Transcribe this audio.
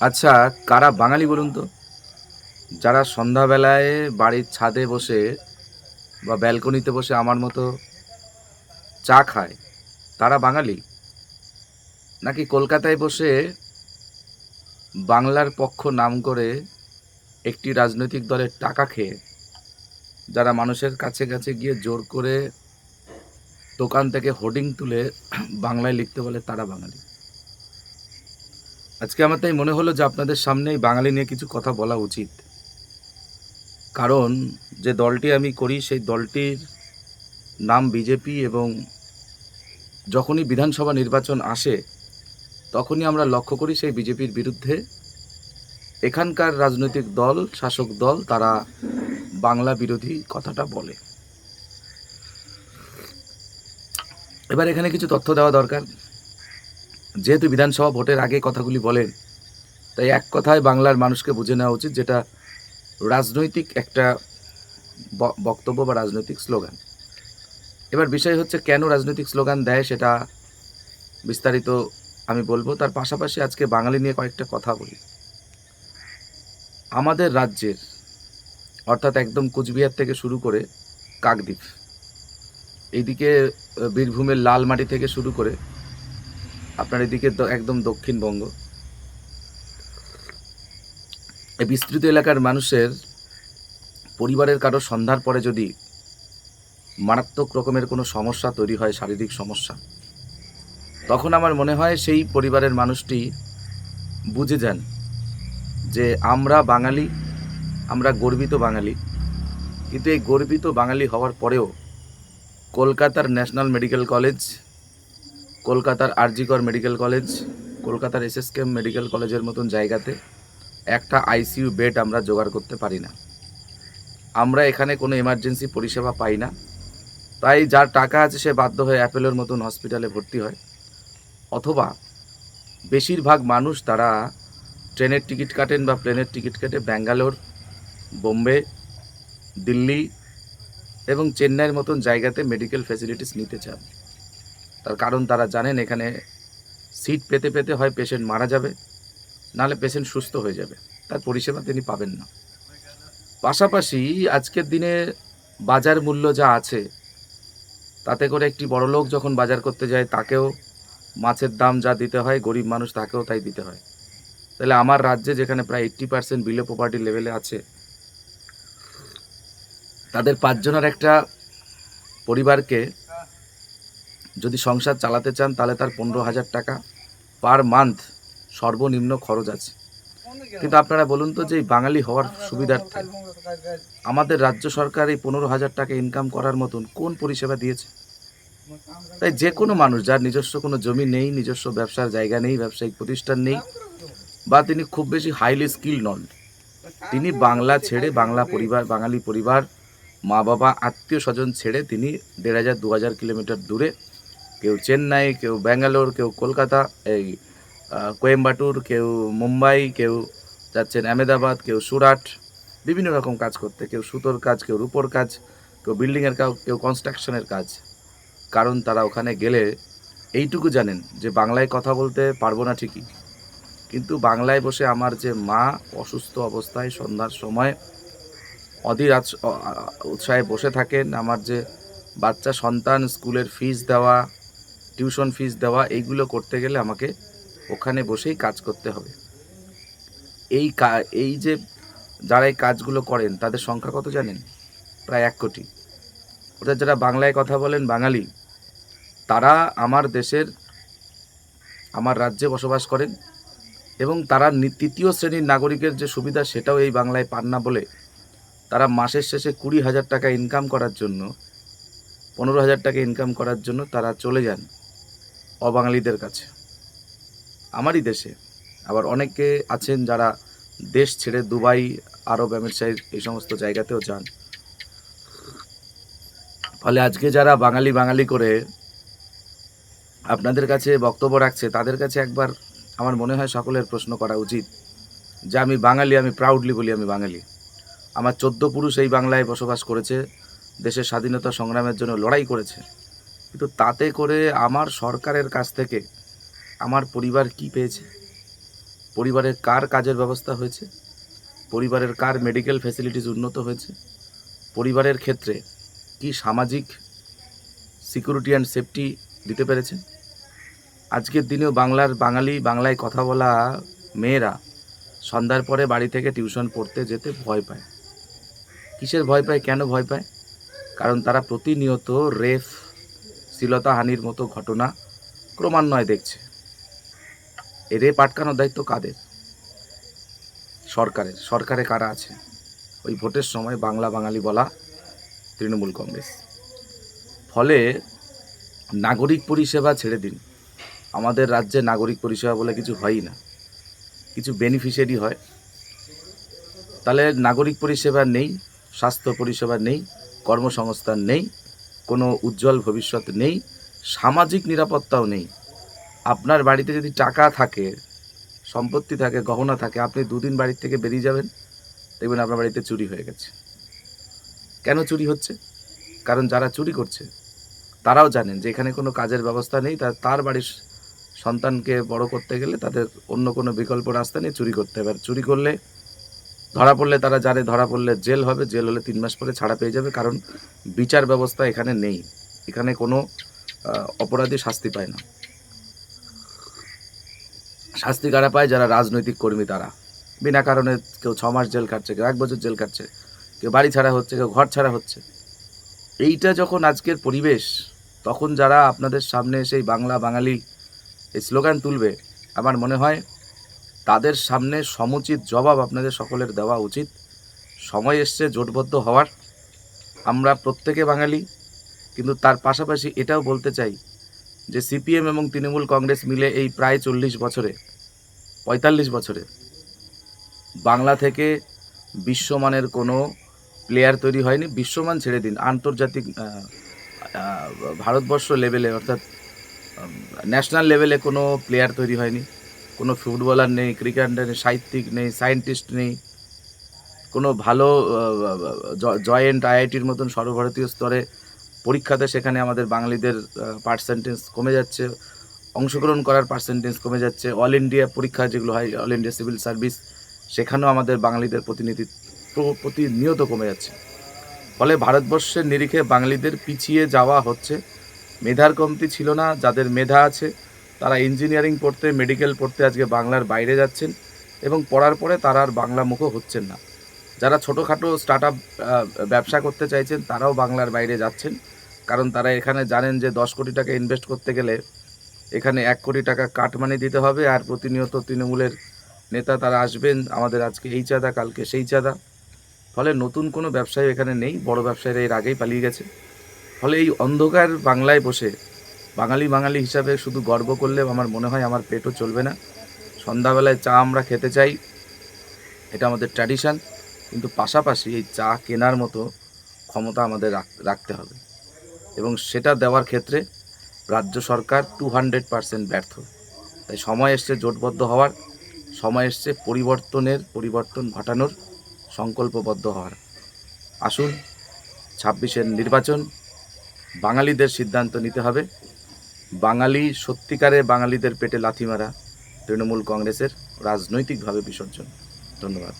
আচ্ছা, কারা বাঙালি বলুন তো? যারা সন্ধ্যাবেলায় বাড়ির ছাদে বসে বা ব্যালকনিতে বসে আমার মতো চা খায়, তারা বাঙালি? নাকি কলকাতায় বসে বাংলার পক্ষ নাম করে একটি রাজনৈতিক দলের টাকা খেয়ে যারা মানুষের কাছে কাছে গিয়ে জোর করে দোকান থেকে হোর্ডিং তুলে বাংলায় লিখতে বলে তারা বাঙালি? আজকে আমার তাই মনে হলো যে আপনাদের সামনে এই বাঙালি নিয়ে কিছু কথা বলা উচিত। কারণ যে দলটি আমি করি সেই দলটির নাম বিজেপি, এবং যখনই বিধানসভা নির্বাচন আসে তখনই আমরা লক্ষ্য করি সেই বিজেপির বিরুদ্ধে এখানকার রাজনৈতিক দল, শাসক দল, তারা বাংলা বিরোধী কথাটা বলে। এবার এখানে কিছু তথ্য দেওয়া দরকার। যেহেতু বিধানসভা ভোটের আগে কথাগুলি বলেন, তাই এক কথায় বাংলার মানুষকে বুঝে নেওয়া উচিত যেটা রাজনৈতিক একটা বক্তব্য বা রাজনৈতিক স্লোগান। এবার বিষয় হচ্ছে কেন রাজনৈতিক স্লোগান দেয় সেটা বিস্তারিত আমি বলবো। তার পাশাপাশি আজকে বাঙালি নিয়ে কয়েকটা কথা বলি। আমাদের রাজ্যের, অর্থাৎ একদম কুচবিহার থেকে শুরু করে কাকদ্বীপ, এইদিকে বীরভূমের লালমাটি থেকে শুরু করে আপনার এদিকে একদম দক্ষিণবঙ্গ, এই বিস্তৃত এলাকার মানুষের পরিবারের কারো সন্ধ্যার পরে যদি মারাত্মক রকমের কোনো সমস্যা তৈরি হয়, শারীরিক সমস্যা, তখন আমার মনে হয় সেই পরিবারের মানুষটি বুঝে যান যে আমরা বাঙালি, আমরা গর্বিত বাঙালি। কিন্তু এই গর্বিত বাঙালি হওয়ার পরেও কলকাতার ন্যাশনাল মেডিকেল কলেজ, কলকাতার আরজিকর মেডিকেল কলেজ, কলকাতার এসএসকেএম মেডিকেল কলেজের মতন জায়গাতে একটা আইসিইউ বেড আমরা জোগাড় করতে পারি না। আমরা এখানে কোনো এমার্জেন্সি পরিষেবা পাই না। তাই যার টাকা আছে সে বাধ্য হয়ে অ্যাপেলোর মতন হসপিটালে ভর্তি হয়, অথবা বেশিরভাগ মানুষ তারা ট্রেনের টিকিট কাটেন বা প্লেনের টিকিট কেটে ব্যাঙ্গালোর, বোম্বে, দিল্লি এবং চেন্নাইয়ের মতন জায়গাতে মেডিকেল ফ্যাসিলিটিস নিতে চান। তার কারণ তারা জানেন এখানে সিট পেতে পেতে হয় পেশেন্ট মারা যাবে, নাহলে পেশেন্ট সুস্থ হয়ে যাবে, তার পরিষেবা তিনি পাবেন না। পাশাপাশি আজকের দিনে বাজার মূল্য যা আছে, তাতে করে একটি বড়লোক যখন বাজার করতে যায় তাকেও মাছের দাম যা দিতে হয়, গরিব মানুষ তাকেও তাই দিতে হয়। তাহলে আমার রাজ্যে যেখানে প্রায় 80% বিলো পভার্টি লেভেলে আছে, তাদের 5 জনের একটা পরিবারকে যদি সংসার চালাতে চান তাহলে তার 15,000 টাকা পার মান্থ সর্বনিম্ন খরচ আছে। কিন্তু আপনারা বলুন তো, যে এই বাঙালি হওয়ার সুবিধার্থে আমাদের রাজ্য সরকার এই 15,000 টাকা ইনকাম করার মতন কোন পরিষেবা দিয়েছে? তাই যে কোনো মানুষ যার নিজস্ব কোনো জমি নেই, নিজস্ব ব্যবসার জায়গা নেই, ব্যবসায়িক প্রতিষ্ঠান নেই, বা তিনি খুব বেশি হাইলি স্কিল নন, তিনি বাংলা ছেড়ে, বাংলা পরিবার, বাঙালি পরিবার, মা বাবা, আত্মীয় স্বজন ছেড়ে তিনি 1,500-2,000 কিলোমিটার দূরে, কেউ চেন্নাই, কেউ ব্যাঙ্গালোর, কেউ কলকাতা, এই কোয়েম্বাটুর, কেউ মুম্বাই, কেউ যাচ্ছেন আহমেদাবাদ, কেউ সুরাট, বিভিন্ন রকম কাজ করতে, কেউ সুতোর কাজ, কেউ রূপোর কাজ, কেউ বিল্ডিংয়ের কাজ, কেউ কনস্ট্রাকশনের কাজ। কারণ তারা ওখানে গেলে এইটুকু জানেন যে বাংলায় কথা বলতে পারবো না ঠিকই, কিন্তু বাংলায় বসে আমার যে মা অসুস্থ অবস্থায় সন্ধ্যার সময় অধীর উৎসাহে বসে থাকেন, আমার যে বাচ্চা সন্তান স্কুলের ফিস দেওয়া, টিউশন ফিস দেওয়া, এইগুলো করতে গেলে আমাকে ওখানে বসেই কাজ করতে হবে। এই যে যারা এই কাজগুলো করেন তাদের সংখ্যা কত জানেন? প্রায় 1 কোটি। অর্থাৎ যারা বাংলায় কথা বলেন বাঙালি, তারা আমার দেশের, আমার রাজ্যে বসবাস করেন, এবং তারা তৃতীয় শ্রেণীর নাগরিকের যে সুবিধা সেটাও এই বাংলায় পান না বলে তারা মাসের শেষে 20,000 টাকা ইনকাম করার জন্য, 15,000 টাকা ইনকাম করার জন্য তারা চলে যান অবাঙালিদের কাছে। আমারই দেশে আবার অনেকে আছেন যারা দেশ ছেড়ে দুবাই, আরব আমিরাত, এই সমস্ত জায়গাতেও যান। ফলে আজকে যারা বাঙালি বাঙালি করে আপনাদের কাছে বক্তব্য রাখছে, তাদের কাছে একবার আমার মনে হয় সকলের প্রশ্ন করা উচিত যে আমি বাঙালি, আমি প্রাউডলি বলি আমি বাঙালি। আমার 14 পুরুষ এই বাংলায় বসবাস করেছে, দেশের স্বাধীনতা সংগ্রামের জন্য লড়াই করেছে, কিন্তু তাতে করে আমার সরকারের কাছ থেকে আমার পরিবার কি পেয়েছে? পরিবারের কার কাজের ব্যবস্থা হয়েছে, পরিবারের কার মেডিকেল ফ্যাসিলিটিস উন্নত হয়েছে, পরিবারের ক্ষেত্রে কি সামাজিক সিকিউরিটি অ্যান্ড সেফটি দিতে পেরেছেন। আজকের দিনেও বাংলায় কথা বলা মেয়েরা সন্ধ্যার পরে বাড়ি থেকে টিউশন পড়তে যেতে ভয় পায়। কিসের ভয় পায়, কেন ভয় পায়? কারণ তারা প্রতিনিয়ত রেপ, শ্লীলতাহানির মতো ঘটনা ক্রমান্বয়ে দেখছে। এই রেপ আটকানোর দায়িত্ব কাদের? সরকারে কারা আছে? ওই ভোটের সময় বাঙালি বলা তৃণমূল কংগ্রেস। ফলে নাগরিক পরিষেবা ছেড়ে দিন, আমাদের রাজ্যে নাগরিক পরিষেবা বলে কিছু হয়ই না, কিছু বেনিফিশিয়ারি হয়। তাহলে নাগরিক পরিষেবা নেই, স্বাস্থ্য পরিষেবা নেই, কর্মসংস্থান নেই, কোনো উজ্জ্বল ভবিষ্যৎ নেই, সামাজিক নিরাপত্তাও নেই। আপনার বাড়িতে যদি টাকা থাকে, সম্পত্তি থাকে, গহনা থাকে, আপনি দুদিন বাড়ির থেকে বেরিয়ে যাবেন, দেখবেন আপনার বাড়িতে চুরি হয়ে গেছে। কেন চুরি হচ্ছে? কারণ যারা চুরি করছে তারাও জানেন যে এখানে কোনো কাজের ব্যবস্থা নেই, তার বাড়ির সন্তানকে বড় করতে গেলে তাদের অন্য কোনো বিকল্প রাস্তা নেই, চুরি করতে হবে। চুরি করলে ধরা পড়লে তারা জানে ধরা পড়লে জেল হবে, জেল হলে 3 মাস পরে ছাড়া পেয়ে যাবে, কারণ বিচার ব্যবস্থা এখানে নেই। এখানে কোনো অপরাধী শাস্তি পায় না। শাস্তি কারা পায়? যারা রাজনৈতিক কর্মী, তারা বিনা কারণে কেউ 6 মাস জেল কাটছে, কেউ 1 বছর জেল কাটছে, কেউ বাড়ি ছাড়া হচ্ছে, কেউ ঘর ছাড়া হচ্ছে। এইটা যখন আজকের পরিবেশ, তখন যারা আপনাদের সামনে সেই বাঙালি এই স্লোগান তুলবে, আমার মনে হয় তাদের সামনে সমুচিত জবাব আপনাদের সকলের দেওয়া উচিত। সময় এসছে জোটবদ্ধ হওয়ার। আমরা প্রত্যেকে বাঙালি, কিন্তু তার পাশাপাশি এটাও বলতে চাই যে সিপিএম এবং তৃণমূল কংগ্রেস মিলে এই প্রায় 45 বছরে বাংলা থেকে বিশ্বমানের কোনো প্লেয়ার তৈরি হয়নি। বিশ্বমান ছেড়ে দিন, আন্তর্জাতিক ভারতবর্ষ লেভেলে অর্থাৎ ন্যাশনাল লেভেলে কোনো প্লেয়ার তৈরি হয়নি। কোনো ফুটবলার নেই, ক্রিকেটার নেই, সাহিত্যিক নেই, সায়েন্টিস্ট নেই, কোনো ভালো জয়েন্ট আইআইটির মতন সর্বভারতীয় স্তরে পরীক্ষাতে সেখানে আমাদের বাঙালিদের পার্সেন্টেজ কমে যাচ্ছে, অংশগ্রহণ করার পার্সেন্টেজ কমে যাচ্ছে। অল ইন্ডিয়া পরীক্ষা যেগুলো হয়, অল ইন্ডিয়া সিভিল সার্ভিস, সেখানেও আমাদের বাঙালিদের প্রতিনিয়ত কমে যাচ্ছে। ফলে ভারতবর্ষের নিরিখে বাঙালিদের পিছিয়ে যাওয়া হচ্ছে। মেধার কমতি ছিল না, যাদের মেধা আছে তারা ইঞ্জিনিয়ারিং পড়তে, মেডিকেল পড়তে আজকে বাংলার বাইরে যাচ্ছেন, এবং পড়ার পরে তারা আর বাংলা মুখও হচ্ছেন না। যারা ছোটোখাটো স্টার্ট আপ ব্যবসা করতে চাইছেন তারাও বাংলার বাইরে যাচ্ছেন, কারণ তারা এখানে জানেন যে 10 কোটি টাকা ইনভেস্ট করতে গেলে এখানে 1 কোটি টাকা কাটমানি দিতে হবে, আর প্রতিনিয়ত তৃণমূলের নেতা তারা আসবেন, আমাদের আজকে এই চাঁদা, কালকে সেই চাঁদা। ফলে নতুন কোনো ব্যবসায়ী এখানে নেই, বড় ব্যবসায়ীরা এর আগেই পালিয়ে গেছে। ফলে এই অন্ধকার বাংলায় বসে বাঙালি হিসাবে শুধু গর্ব করলে আমার মনে হয় আমার পেটও চলবে না। সন্ধ্যাবেলায় চা আমরা খেতে চাই, এটা আমাদের ট্র্যাডিশন, কিন্তু পাশাপাশি এই চা কেনার মতো ক্ষমতা আমাদের রাখতে হবে, এবং সেটা দেওয়ার ক্ষেত্রে রাজ্য সরকার 200% ব্যর্থ। তাই সময় এসছে জোটবদ্ধ হওয়ার, সময় এসছে পরিবর্তন ঘটানোর, সংকল্পবদ্ধ হওয়ার। আসুন 26-এর নির্বাচন, বাঙালিদের সিদ্ধান্ত নিতে হবে। সত্যিকারে বাঙালিদের পেটে লাথি মারা তৃণমূল কংগ্রেসের রাজনৈতিকভাবে বিসর্জন। ধন্যবাদ।